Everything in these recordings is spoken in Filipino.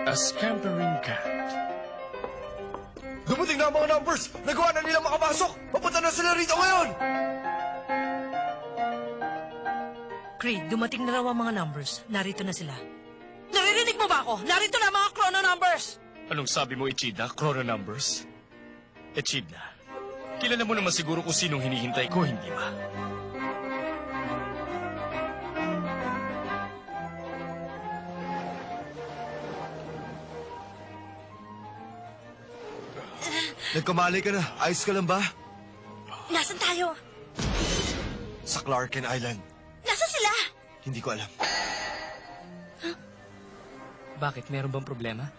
A scampering cat. Dumating na ang mga numbers! Nagawa na nila makapasok! Papunta na sila rito ngayon! Creed, dumating na raw ang mga numbers. Narito na sila. Naririnig mo ba ako? Narito na ang mga chrono numbers! Anong sabi mo, Echidna? Chrono numbers? Echidna, kilala mo naman siguro kung sinong hinihintay ko, hindi ba? Nagkamali ka na. Ayos ka lang ba? Nasaan tayo? Sa Clarken Island. Nasaan sila? Hindi ko alam. Bakit? Meron bang problema?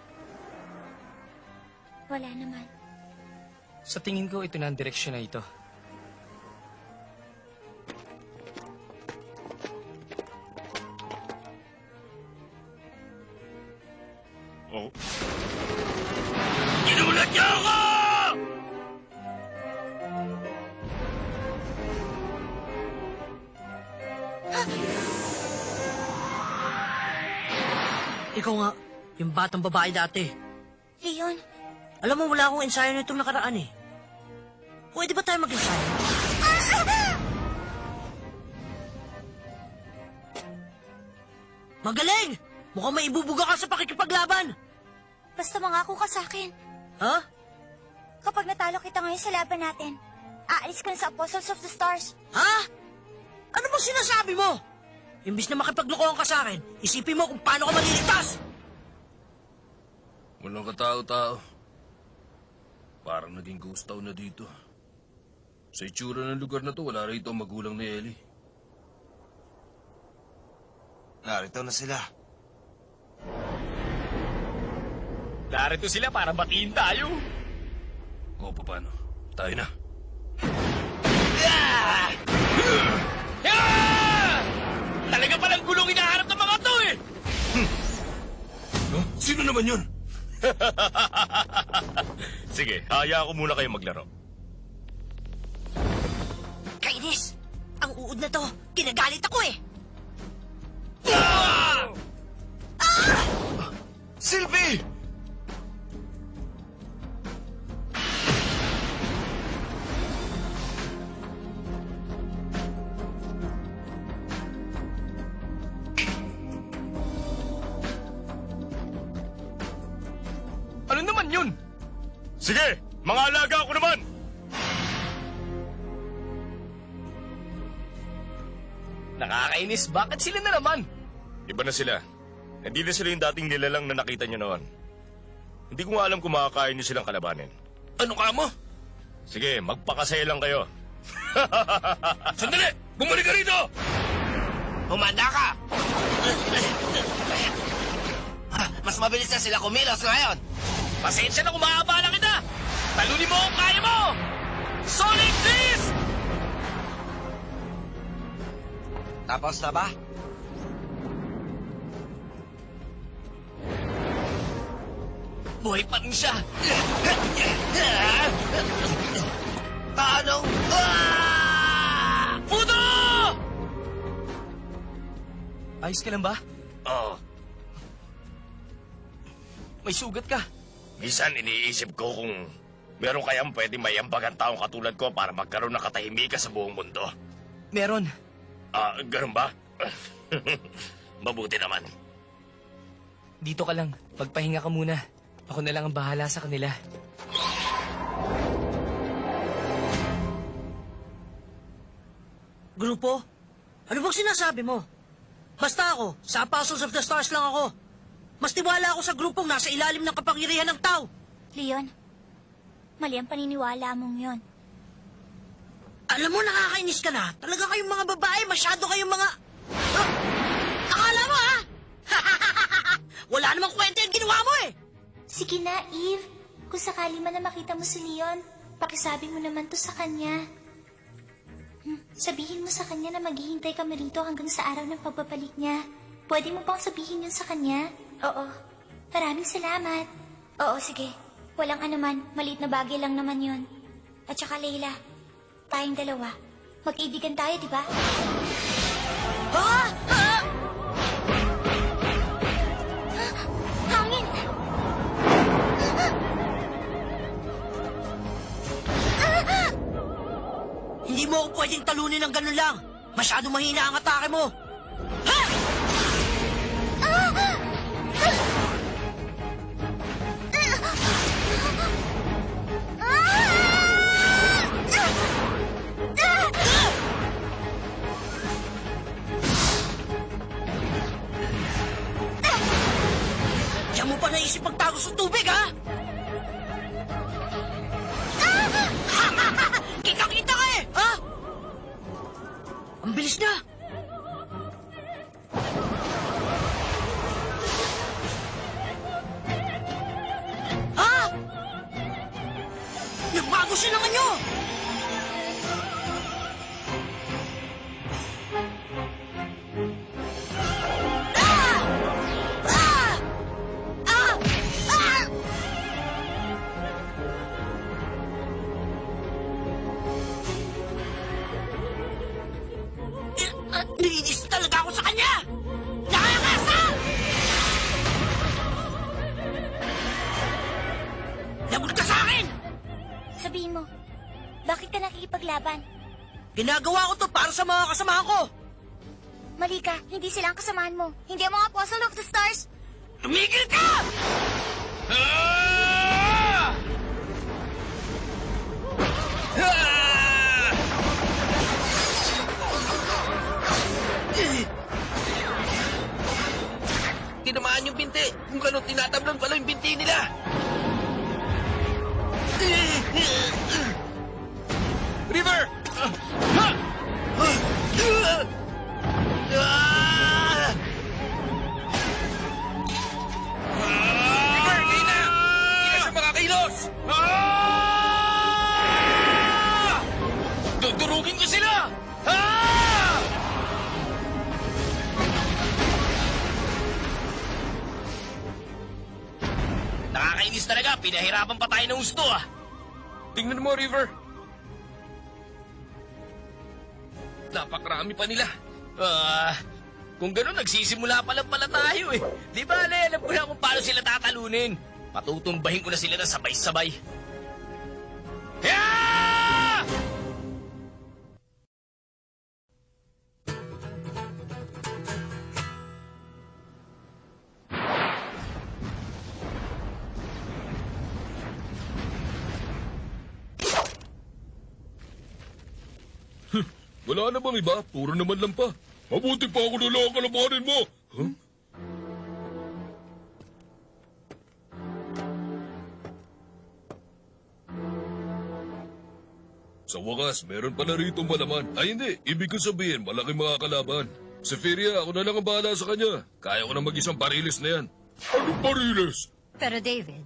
Wala naman. Sa tingin ko, ito na ang direksyon na ito. Oh. Ginulat niyo ako! Ikaw nga, yung batang babae dati. Leon, Alam mo, wala akong ensayo na itong nakaraan eh. Pwede ba tayo mag-ensayo? Magaling! Mukhang may ibubuga ka sa pakikipaglaban. basta mangako ka sa akin. Ha? Kapag natalo kita ngayon sa laban natin, aalis ka na sa Apostles of the Stars. Ha? Ano bang sinasabi mo? Imbis na makipaglokohan ka sa akin, isipin mo kung paano ka maliligtas. Walang katao-tao. Parang naging ghost town na dito. Sa itsura ng lugar na to, wala rito ang magulang ni Ellie. Narito na sila. Narito sila para batiin tayo. O, paano? Tayo na. Ah! Talaga palang gulong hinahanap ng mga to eh! Huh? Sino naman yun? Sige, haya ko muna kayo maglaro. Kainis! Ang uod na to, kinagalit ako eh! Sylvie! Ano naman yun? Sige, mga alaga ko naman! Nakakainis, bakit sila na naman? Iba na sila. Hindi na sila yung dating nilalang na nakita niyo noon. Hindi ko nga alam kung makakain niyo silang kalabanin. Ano ka mo? Sige, magpakasaya lang kayo. Sandali! Bumalik ka rito! Humanda ka! Mas mabilis na sila kumilos ngayon. Pasensya na kung maabala kita! Talunin mo kung kaya mo! Sonic Fist! Tapos na ba? Buhay pa rin siya! Paano? Puto! Ayos ka lang ba? Oo. May sugat ka. Minsan iniisip ko kung meron kayang pwede mayambag ang taong katulad ko para magkaroon ng katahimikan sa buong mundo. Meron. Ganun ba? Mabuti naman. Dito ka lang. Pagpahinga ka muna. Ako na lang ang bahala sa kanila. Grupo, ano bang sinasabi mo? Basta ako, sa Apostles of the Stars lang ako. Mas tiwala ako sa grupong nasa ilalim ng kapangyarihan ng tao. Leon, mali ang paniniwala mong yon. Alam mo, nakakainis ka na. Talaga kayong mga babae, masyado kayong mga... Ah! Akala mo, ha? Wala namang kwenta yung ginawa mo, eh. Sige na, Eve. Kung sakali man na makita mo si Leon, pakisabi mo naman to sa kanya. Sabihin mo sa kanya na maghihintay kami rito hanggang sa araw ng pagbabalik niya. Pwede mo bang sabihin yun sa kanya? Oo. Maraming salamat. Oo, sige. Walang anuman. Maliit na bagay lang naman yun. At saka, Leila, tayong dalawa. Mag-ibigan tayo, di ba? Ha? Ha? Hangin! pwedeng talunin ng ganun lang. Masyado mahina ang atake mo. Ha! Diyan mo pa naisip magtago sa tubig, ha? Kita-kita ka eh! Ha? Ang bilis na! Ha? Nagbago siya naman nyo! Naiinis talaga ako sa kanya! Nakakasa! Lagot ka sa akin! Sabihin mo, bakit ka nakikipaglaban? Ginagawa ko to para sa mga kasamahan ko! Mali ka, hindi sila ang kasamahan mo. Hindi ang mga Apostle of the Stars. Tumigil ka! Tinamaan yung binti. Kung gano'n tinatablan pala yung binti nila. River! River, ngayon na! Hindi na siya makakilos! Dudurugin ko sila! Nakakainis talaga. Pinahirapan pa tayo ng gusto, ah. Tingnan mo, River. Napakarami pa nila. Kung gano'n, nagsisimula pa lang pala tayo eh. Di ba, alam ko na kung paano sila tatalunin. Patutumbahin ko na sila ng sabay-sabay. Yeah! Wala na bang iba? Puro naman lang pa. Mabuti pa ako na lang ang kalabanin mo. Huh? Sa wakas, meron pala rito malaman. Ay hindi, ibig ko sabihin, malaking mga kalaban. Si Feria, ako na lang ang bahala sa kanya. Kaya ko na mag-isang parilis na yan. Anong parilis? Pero David,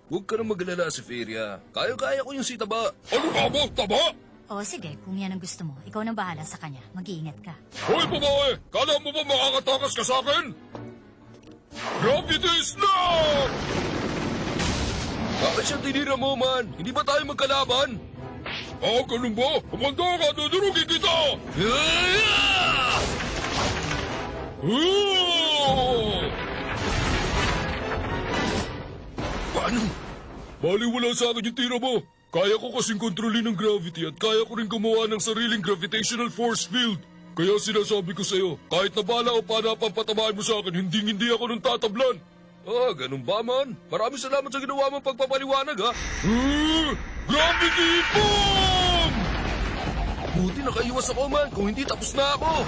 Huwag ka na maglala si Feria. Kaya-kaya ko yung si Taba. Ano ka mo, Taba? o sige, kung yan ang gusto mo, ikaw nang bahala sa kanya. Mag-iingat ka. Hoy, babae! Kala mo ba makakatakas ka sa akin? Gravity Snap! Bakit siya tinira mo, man? Hindi ba tayo magkalaban? Ah, ganun ba? Kumanda ka, dudurugin kita! Paano? Baliwala sa akin yung tira mo. Kaya ko kasing kontrolin ng gravity at kaya ko rin gumawa ng sariling gravitational force field. Kaya sinasabi ko sa'yo, kahit na bala o panapang patamaan mo sa akin, hindi ako nang tatablan. Ah, ganun ba, man? Maraming salamat sa ginawa mong pagpapaliwanag, ha? Gravity Bomb! Buti nakaiwas ako, man. Kung hindi, tapos na ako.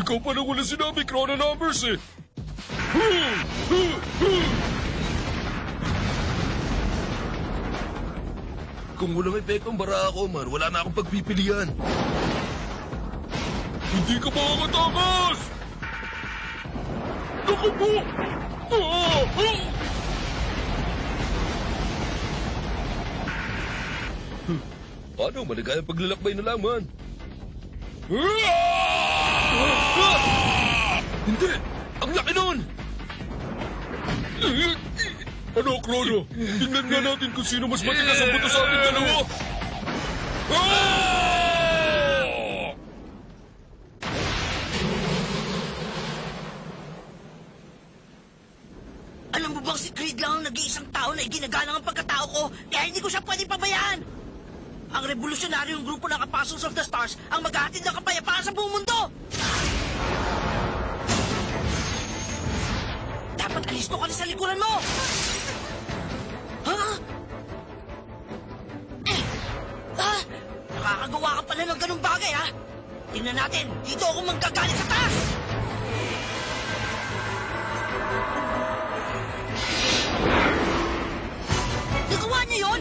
Ikaw pa nang wala sinabi, Chrono Numbers, eh. Kung walang epektong bara ako, man, wala na akong pagpipilian. Hindi ka makakatakas! Naku po! Paano? Maligayang paglalakbay na lang, man. Hindi! Ang laki nun! Ano, Chrono? Tingnan nga natin kung sino mas matigas ang buto sa ating dalawa! Alam mo bang si Creed lang ang nag-iisang tao na iginagalang ang pagkatao ko kaya hindi ko siya pwedeng pabayaan? Ang revolusyonaryong grupo ng Apostles of the Stars ang maghahatid ng kapayapaan sa buong mundo! Dapat alisto ka na sa likuran mo! Ha? Nakakagawa ka pala ng ganung bagay, ha? Tingnan natin, dito ako manggagaling sa taas! Nagawa niya yun?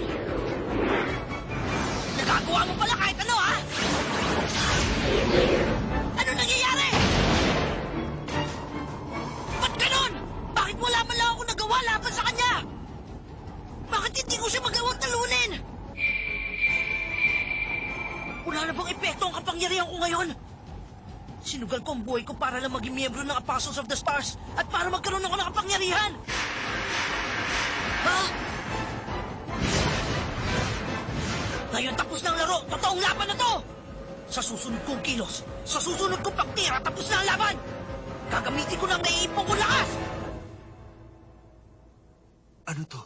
Nagagawa mo pala kahit ano, ha? Ano nangyayari? Ba't ganon? Bakit wala man lang ako nagawa laban sa kanya? Bakit hindi ko siya magawang talunin? Wala na bang epekto ang kapangyarihan ko ngayon? Sinugal ko ang buhay ko para lang maging miyembro ng Apostles of the Stars at para magkaroon ako ng kapangyarihan. Ha? Ngayon tapos na ang laro. Totoong laban na to. Sa susunod kong kilos, sa susunod kong pagtira, tapos na ang laban. Gagamitin ko ng naiipong kong lakas. Ano to?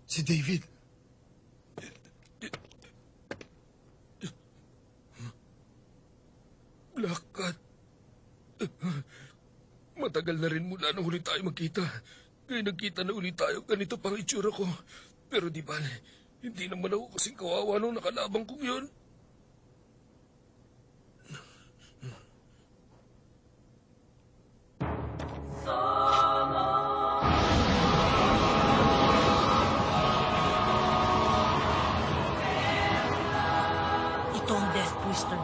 Si David. Black Cat. Matagal na rin mula nung huli tayo magkita. Kaya nagkita na ulit tayo, ganito pang itsura ko. Pero di ba, hindi naman ako kasing kawawa nung nakalabang kong yun. Ito ang Death Twister.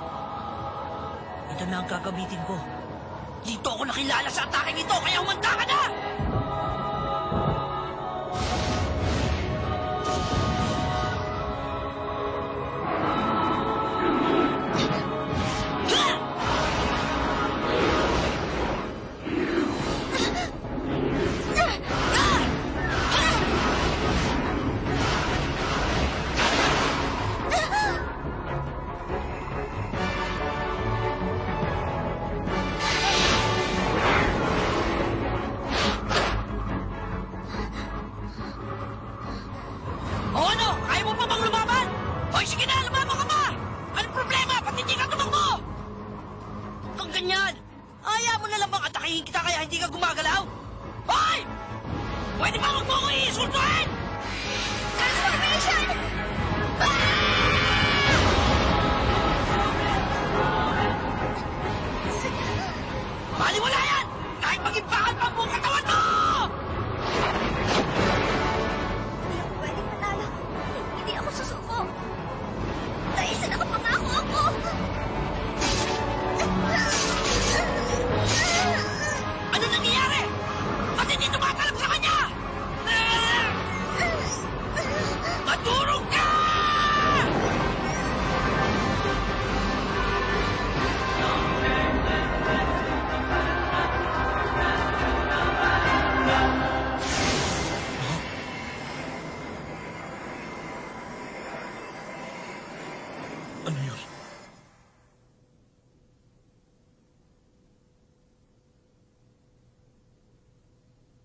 Ito na ang gagamitin ko. Dito ako nakilala sa ataking ito, kaya humanda ka na! O ano? Kaya mo pa bang lumaban? Hoy, sige na, lumaban ka pa! Anong problema? Ba't hindi ka tumakbo? Kung ganyan, ayaw mo na lang bang atakihin kita kaya hindi ka gumagalaw? Hoy! Pwede ba huwag mo ako iisultuhin? Transformation! Baliwala yan! Kahit maging bakal pa ang buong katawan mo! Hindi ako pwedeng manalo. Hindi ako susuko. Kaisa nakapangako ako. Ano nangyayari? Ba't hindi tumatalab sa kanya? Maturog ka! Ano yun?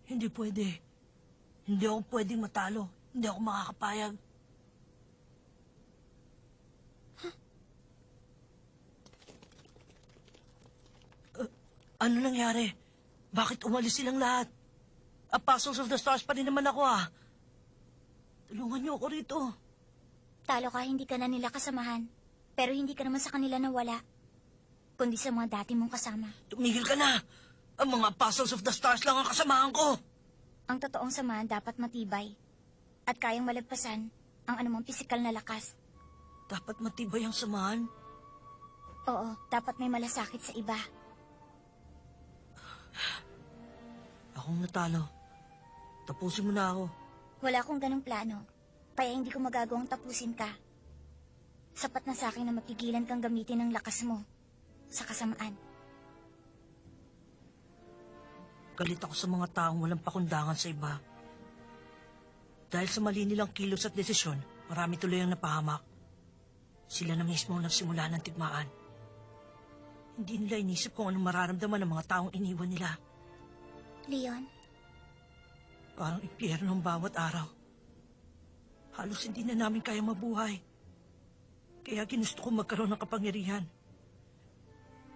Hindi pwede. Hindi ako pwedeng matalo. Hindi ako makakapayag. Ano nangyari? Bakit umalis silang lahat? Apostles of the Stars pa rin naman ako, ah. Tulungan niyo ako rito. Talo ka, hindi ka na nila kasamahan. Pero hindi ka naman sa kanila nawala. Kundi sa mga dati mong kasama. Tumigil ka na. Ang mga Apostles of the Stars lang ang kasamahan ko. Ang totoong samahan dapat matibay. At kayang malagpasan ang anumang pisikal na lakas. Dapat matibay ang samahan. Oo, dapat may malasakit sa iba. Akong natalo. Tapusin mo na ako. Wala akong ganong plano. Kaya hindi ko magagawang tapusin ka. Sapat na sa akin na mapigilan kang gamitin ang lakas mo sa kasamaan. Galit ako sa mga taong walang pakundangan sa iba. Dahil sa mali nilang kilos at desisyon, marami tuloy ang napahamak. Sila na mismo ang nagsimula ng tigmaan. Hindi nila inisip kung anong mararamdaman ng mga taong iniwan nila. Leon, Parang impyerno ang bawat araw. Halos hindi na namin kaya mabuhay. Kaya ginusto ko magkaroon ng kapangyarihan.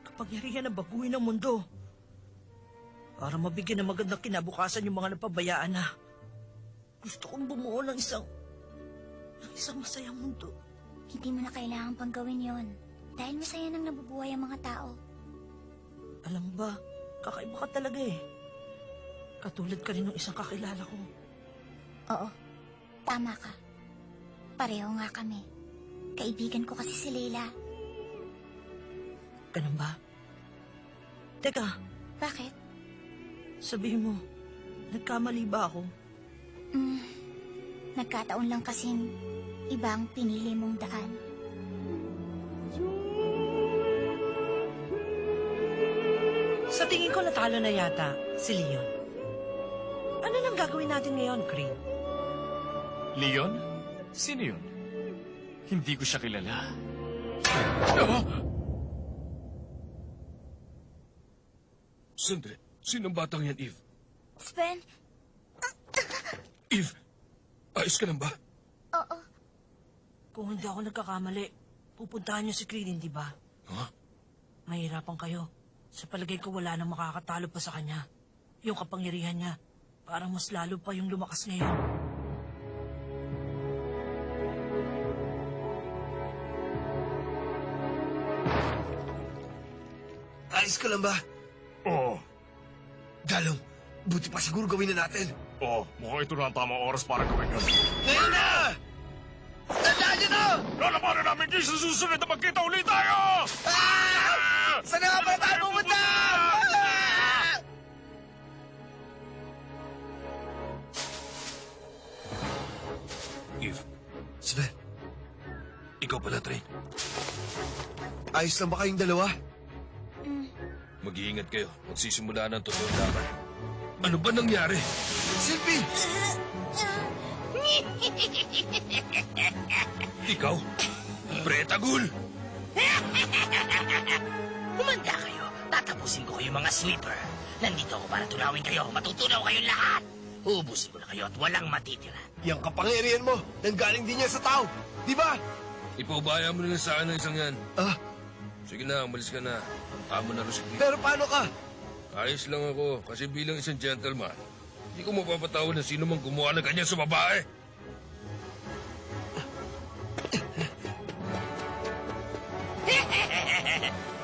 Kapangyarihan na baguhin ang mundo. Para mabigyan ng magandang kinabukasan yung mga napabayaan na. Gusto kong bumuo ng isang masayang mundo. hindi mo na kailangan pang gawin yon. Dahil masaya nang nabubuhay ang mga tao. Alam mo ba, kakaiba ka talaga eh. Katulad ka rin ng isang kakilala ko. Oo, tama ka. Pareho nga kami. Kaibigan ko kasi si Leila. Ganun ba? Teka, Bakit? sabihin mo, nagkamali ba ako? Nagkataon lang kasing iba ang pinili mong daan. Sa tingin ko natalo na yata si Leon. Ano nang gagawin natin ngayon, Crane? Leon? Sino yun? Hindi ko siya kilala. Sandali, sinong batang yan, Eve? Sven? Eve, ayos ka lang ba? Oo. Kung hindi ako nagkakamali, pupuntahan niyo si Crane, di ba? Ha? Mahirapan kayo. Sa palagay ko wala nang makakatalo pa sa kanya. Yung kapangyarihan niya, parang mas lalo pa yung lumakas ngayon. Ayos ka lang ba? Oo. Dalong, buti pa siguro gawin na natin. Oo, mukhang ito na ang tamang oras para gawin yun. Ngayon na! Tandaan niyo to! Lalabanan namin kayo sa susunod na magkita ulit tayo! Saan na nga pala tayo pumunta? Eve, Sven, ikaw pala, Train. ayos lang ba kayong dalawa? Mag-iingat kayo. Magsisimula ng totoong laban. Ano ba nangyari? Silvi! Ikaw? Pretagul! Humanda kayo. Tatapusin ko kayo mga sleeper. Nandito ako para tunawin kayo. Matutunaw kayong lahat. Uubusin ko na kayo at walang matitira. Yang kapangyarihan mo, nanggaling din yan sa tao. Di ba? Ipaubaya mo na lang sa akin ng isang yan. Ah, Sige na, umalis ka na. Tama na rin si Cliff. pero paano ka? Ayos lang ako kasi bilang isang gentleman, hindi ko mapapatawad na sino mang gumawa ng ganyan sa babae.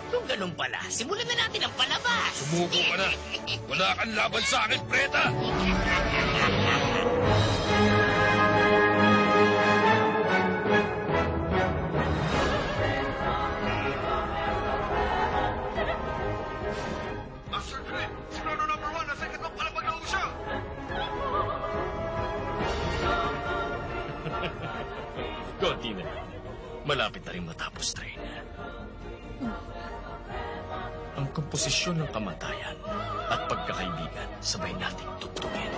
Kung ganun pala, simulan na natin ang palabas. Sumuko ka na. Wala kang laban sa akin, Preta! Master Crane, sigurado number 1, nasa ikatlong palapag na siya. Konti na. Malapit na rin matapos, Train. Ang komposisyon ng kamatayan at pagkakaibigan sabay nating tugtugin.